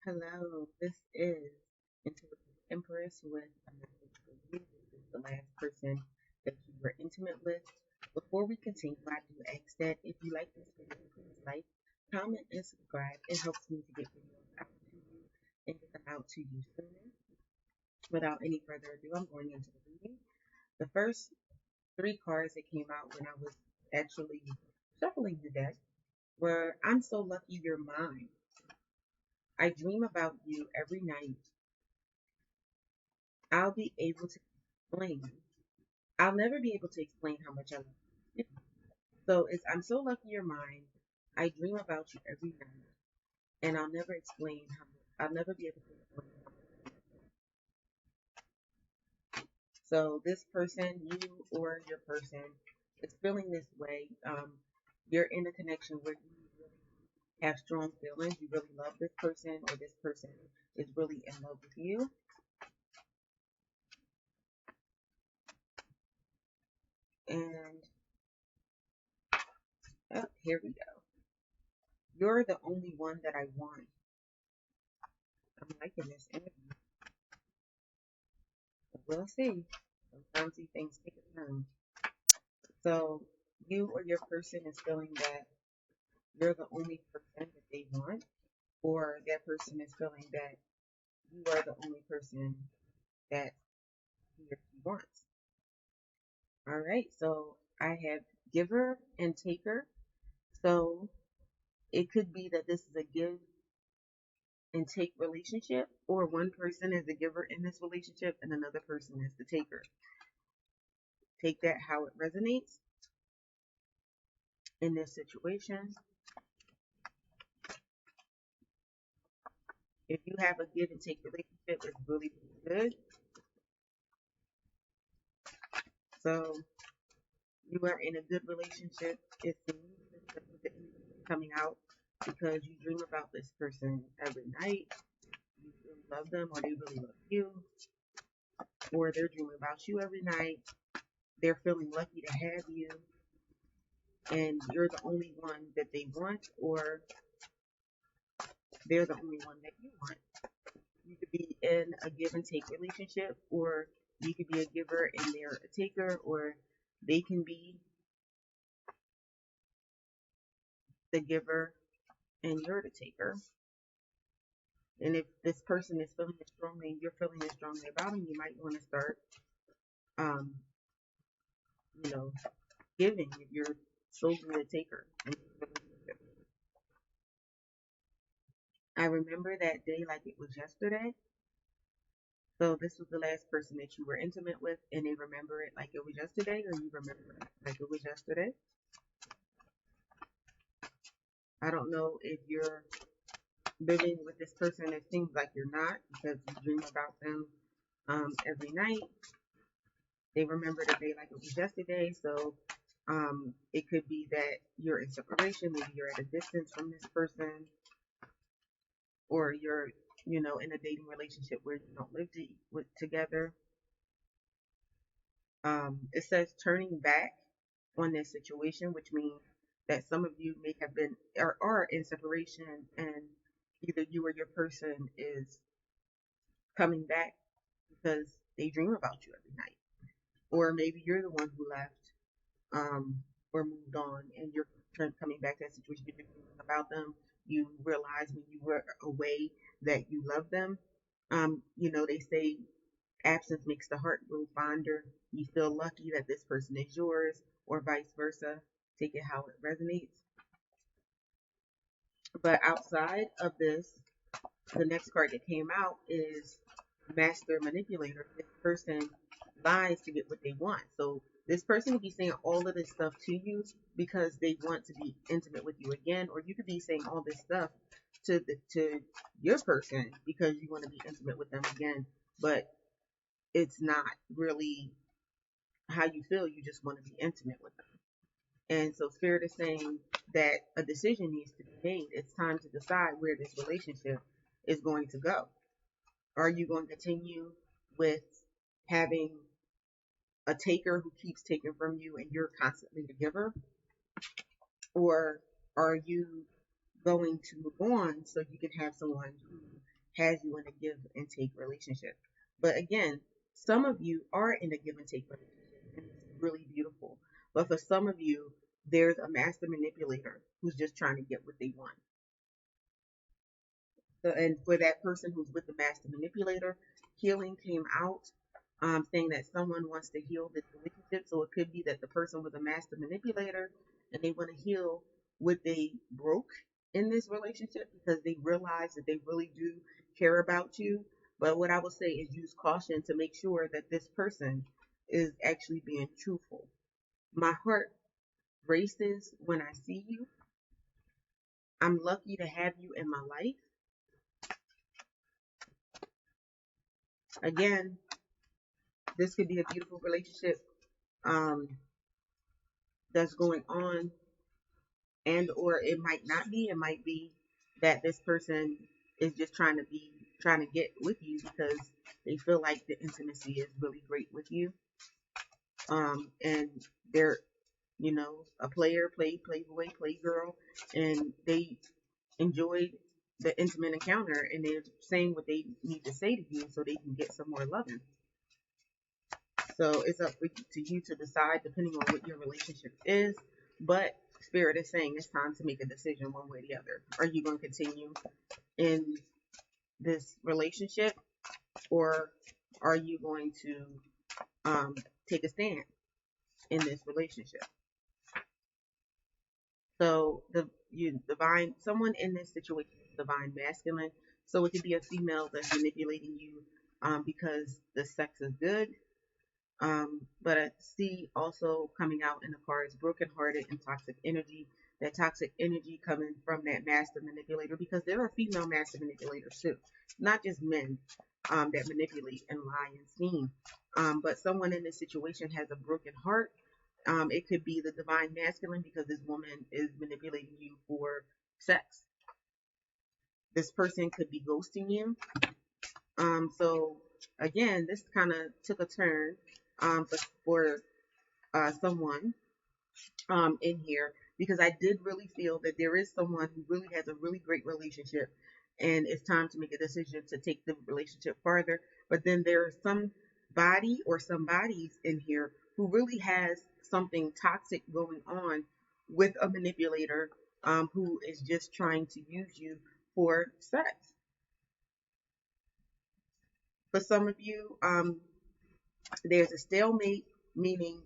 Hello, this is Intuitive Empress with a message for you. This is the last person that you were intimate with. Before we continue, I do ask that if you like this video, please like, comment, and subscribe. It helps me to get videos out to you and get them out to you sooner. Without any further ado, I'm going into the reading. The first three cards that came out when I was actually shuffling the deck were I'm so lucky you're mine. I dream about you every night. I'll be able to explain. I'll never be able to explain how much I love you. So I'm so lucky you're mine. I dream about you every night, and I'll never explain how much. I'll never be able to explain how much. So this person, you or your person, is feeling this way. You're in a connection where you really have strong feelings. You really love this person, or this person is really in love with you. And here we go. You're the only one that I want. I'm liking this interview. But we'll see. Sometimes these things take a turn. So you or your person is feeling that you're the only person that they want, or that person is feeling that you are the only person that he or she wants. All right, so I have giver and taker. So it could be that this is a give and take relationship, or one person is the giver in this relationship and another person is the taker. Take that how it resonates in this situation. If you have a give and take relationship, it's really good. So you are in a good relationship. It seems coming out because you dream about this person every night. You really love them, or they really love you, or they're dreaming about you every night. They're feeling lucky to have you, and you're the only one that they want, or they're the only one that you want. You could be in a give and take relationship, or you could be a giver and they're a taker, or they can be the giver and you're the taker. And if this person is feeling as strongly and you're feeling as strongly about them, you might want to start, giving if you're solely a taker. I remember that day like it was yesterday. So this was the last person that you were intimate with, and they remember it like it was yesterday, or you remember it like it was yesterday. I don't know if you're living with this person. It seems like you're not, because you dream about them every night. They remember the day like it was yesterday. So it could be that you're in separation. Maybe you're at a distance from this person, or you're in a dating relationship where you don't live together. It says turning back on this situation, which means that some of you may have been or are in separation, and either you or your person is coming back because they dream about you every night, or maybe you're the one who left or moved on, and you're coming back to that situation. You're thinking about them. You realize when you were away that you love them. They say absence makes the heart grow fonder. You feel lucky that this person is yours, or vice versa. Take it how it resonates. But outside of this, the next card that came out is Master Manipulator. This person lies to get what they want. So this person could be saying all of this stuff to you because they want to be intimate with you again, or you could be saying all this stuff to your person because you want to be intimate with them again, but it's not really how you feel. You just want to be intimate with them. And so Spirit is saying that a decision needs to be made. It's time to decide where this relationship is going to go. Are you going to continue with having a taker who keeps taking from you and you're constantly the giver? Or are you going to move on so you can have someone who has you in a give and take relationship. But again, some of you are in a give and take relationship, and it's really beautiful. But for some of you, there's a master manipulator who's just trying to get what they want. So, and for that person who's with the master manipulator, healing came out, saying that someone wants to heal this relationship. So it could be that the person was a master manipulator and they want to heal what they broke in this relationship because they realize that they really do care about you. But what I would say is use caution to make sure that this person is actually being truthful. My heart races when I see you. I'm lucky to have you in my life. Again, this could be a beautiful relationship that's going on, and or it might not be. It might be that this person is just trying to get with you because they feel like the intimacy is really great with you. And they're, a player, playboy, playgirl, and they enjoyed the intimate encounter, and they're saying what they need to say to you so they can get some more loving. So it's up to you to decide depending on what your relationship is. But Spirit is saying it's time to make a decision one way or the other. Are you going to continue in this relationship, or are you going to take a stand in this relationship? So divine, someone in this situation is divine masculine. So it could be a female that's manipulating you because the sex is good. But I see also coming out in the cards brokenhearted and toxic energy. That toxic energy coming from that master manipulator, because there are female master manipulators too, not just men that manipulate and lie and scheme. But someone in this situation has a broken heart. It could be the divine masculine because this woman is manipulating you for sex. This person could be ghosting you. So again, this kind of took a turn for someone in here, because I did really feel that there is someone who really has a really great relationship and it's time to make a decision to take the relationship farther. But then there's somebody or some bodies in here who really has something toxic going on with a manipulator who is just trying to use you for sex. For some of you, there's a stalemate, meaning,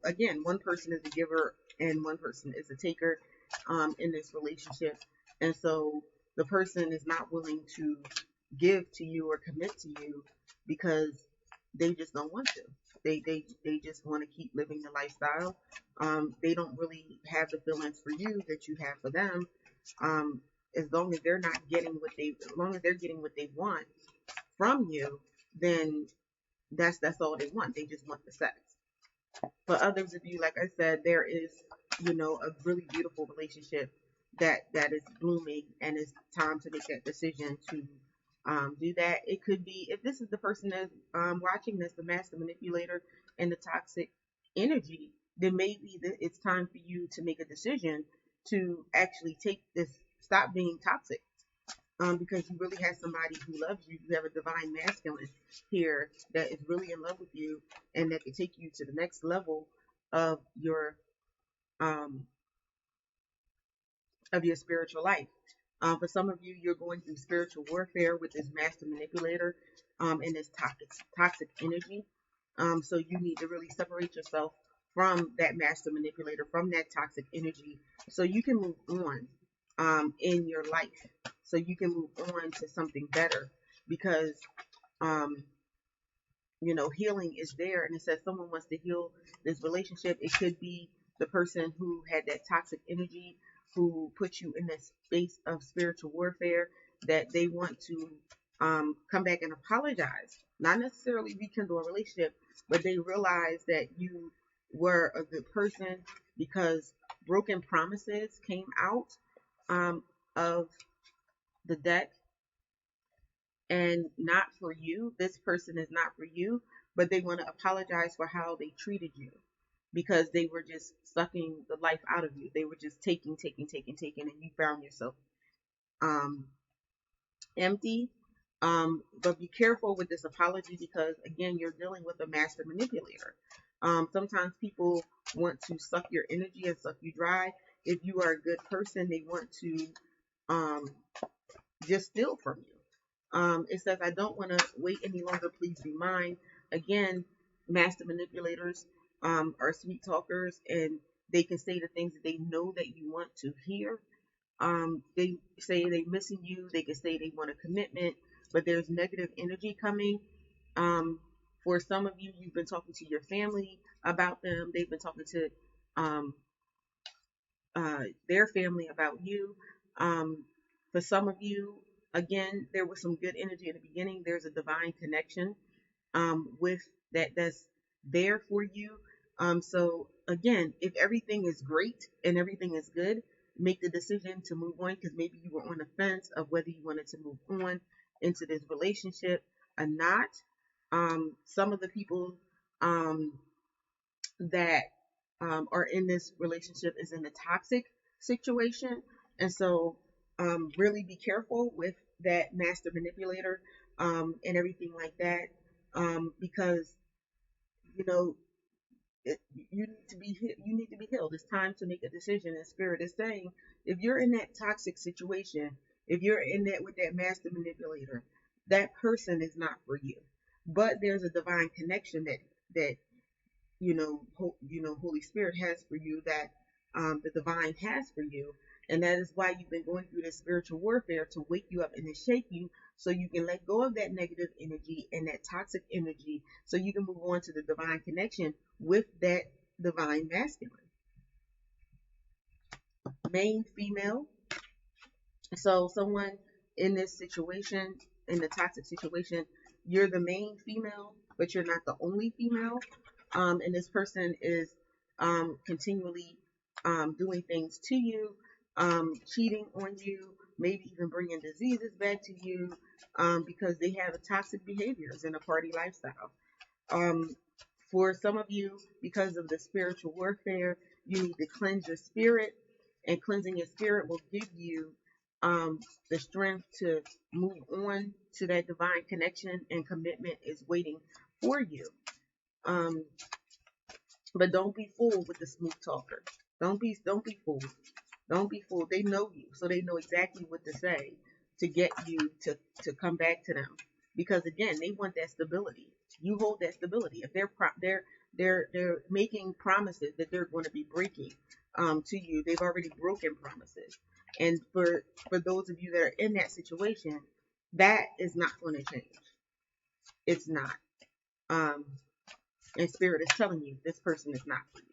again, one person is a giver and one person is a taker in this relationship. And so the person is not willing to give to you or commit to you because they just don't want to. They just want to keep living the lifestyle. They don't really have the feelings for you that you have for them. As long as they're getting what they want from you, then that's all they want. They just want the sex. For others of you, like I said, there is, a really beautiful relationship that is blooming, and it's time to make that decision to do that. It could be, if this is the person that's watching this, the master manipulator and the toxic energy, then maybe it's time for you to make a decision to actually take this, stop being toxic. Because you really have somebody who loves you. You have a divine masculine here that is really in love with you and that can take you to the next level of your spiritual life. For some of you, you're going through spiritual warfare with this master manipulator and this toxic energy. So you need to really separate yourself from that master manipulator, from that toxic energy, so you can move on in your life. So you can move on to something better, because, healing is there. And it says someone wants to heal this relationship. It could be the person who had that toxic energy, who put you in that space of spiritual warfare, that they want to come back and apologize. Not necessarily rekindle a relationship, but they realize that you were a good person, because broken promises came out of the deck, and not for you. This person is not for you, but they want to apologize for how they treated you, because they were just sucking the life out of you. They were just taking, and you found yourself empty. But be careful with this apology because, again, you're dealing with a master manipulator. Sometimes people want to suck your energy and suck you dry. If you are a good person, they want to um, just steal from you. It says, I don't want to wait any longer. Please be mine. Again, master manipulators are sweet talkers, and they can say the things that they know that you want to hear. They say they're missing you. They can say they want a commitment, but there's negative energy coming. For some of you, you've been talking to your family about them. They've been talking to um, their family about you. For some of you, again, there was some good energy in the beginning. There's a divine connection with that's there for you. So again, if everything is great and everything is good, make the decision to move on because maybe you were on the fence of whether you wanted to move on into this relationship or not. Some of the people um, that are in this relationship is in a toxic situation, and so really be careful with that master manipulator and everything like that, because you know you need to be healed. It's time to make a decision. And Spirit is saying, if you're in that toxic situation, if you're in that with that master manipulator, that person is not for you. But there's a divine connection that Holy Spirit has for you, that the divine has for you. And that is why you've been going through this spiritual warfare, to wake you up and to shake you so you can let go of that negative energy and that toxic energy so you can move on to the divine connection with that divine masculine. Main female. So someone in this situation, in the toxic situation, you're the main female, but you're not the only female. And this person is continually doing things to you, cheating on you, maybe even bringing diseases back to you because they have a toxic behaviors and a party lifestyle. For some of you, because of the spiritual warfare, you need to cleanse your spirit, and cleansing your spirit will give you the strength to move on to that divine connection, and commitment is waiting for you. But don't be fooled with the smooth talker. Don't be fooled. Don't be fooled. They know you, so they know exactly what to say to get you to come back to them. Because again, they want that stability. You hold that stability. If they're making promises that they're going to be breaking to you, they've already broken promises. And for those of you that are in that situation, that is not going to change. It's not. And Spirit is telling you this person is not for you.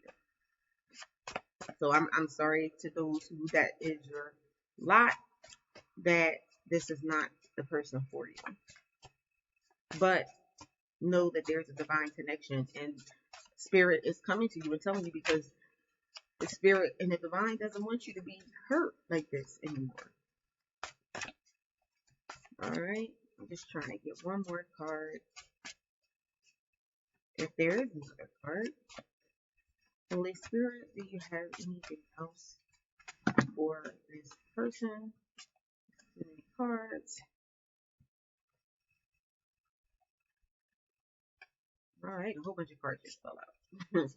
So I'm sorry to those who that is your lot, that this is not the person for you. But know that there's a divine connection, and Spirit is coming to you and telling you, because the Spirit and the divine doesn't want you to be hurt like this anymore. Alright, I'm just trying to get one more card. If there is another card. Holy Spirit, do you have anything else for this person? Too many cards. Alright, a whole bunch of cards just fell out.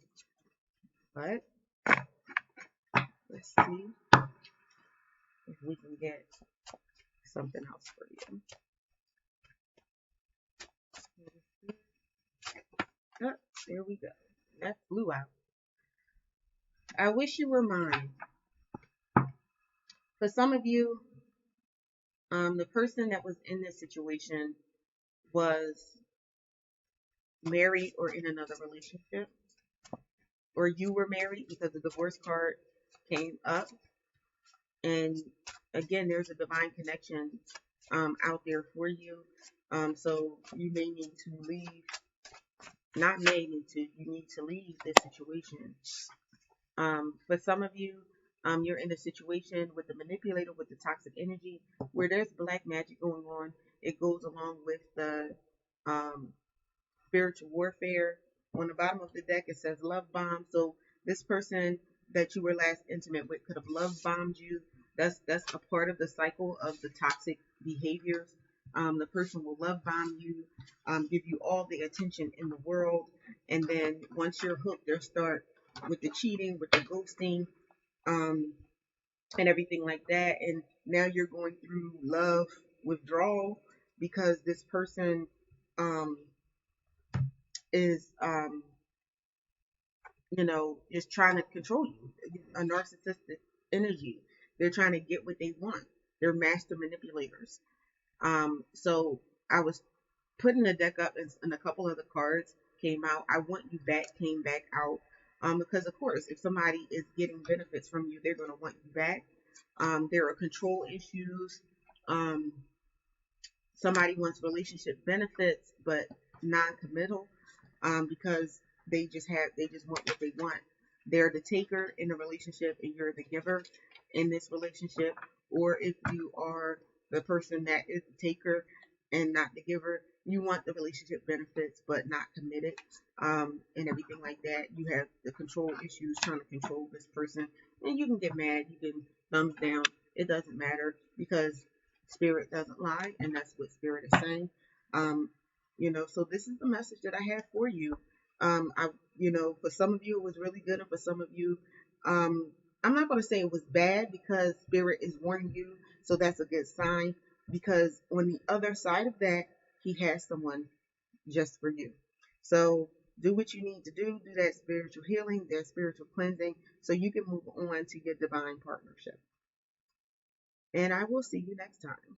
But let's see if we can get something else for you. Oh, there we go. That flew out. I wish you were mine. For some of you, the person that was in this situation was married or in another relationship, or you were married, because the divorce card came up. And again, there's a divine connection out there for you. So you may need to leave. Not may need to. You need to leave this situation. For some of you, you're in a situation with the manipulator, with the toxic energy, where there's black magic going on. It goes along with the spiritual warfare. On the bottom of the deck, it says love bomb. So this person that you were last intimate with could have love bombed you. That's a part of the cycle of the toxic behaviors. The person will love bomb you, give you all the attention in the world, and then once you're hooked, they'll start with the cheating, with the ghosting, um, and everything like that. And now you're going through love withdrawal because this person um, is, just trying to control you. A narcissistic energy. They're trying to get what they want. They're master manipulators. So I was putting the deck up, and a couple of the cards came out. I want you back came back out. Because of course, if somebody is getting benefits from you, they're going to want you back. There are control issues. Um, Somebody wants relationship benefits, but non-committal, because they just want what they want. They're the taker in the relationship, and you're the giver in this relationship. Or if you are the person that is the taker and not the giver, you want the relationship benefits but not committed, and everything like that. You have the control issues, trying to control this person, and you can get mad, you can thumbs down. It doesn't matter, because spirit doesn't lie, and that's what spirit is saying. Um, so this is the message that I have for you. For some of you it was really good, and for some of you, I'm not going to say it was bad, because spirit is warning you, so that's a good sign. Because on the other side of that, he has someone just for you. So do what you need to do that spiritual healing, that spiritual cleansing, so you can move on to your divine partnership. And I will see you next time.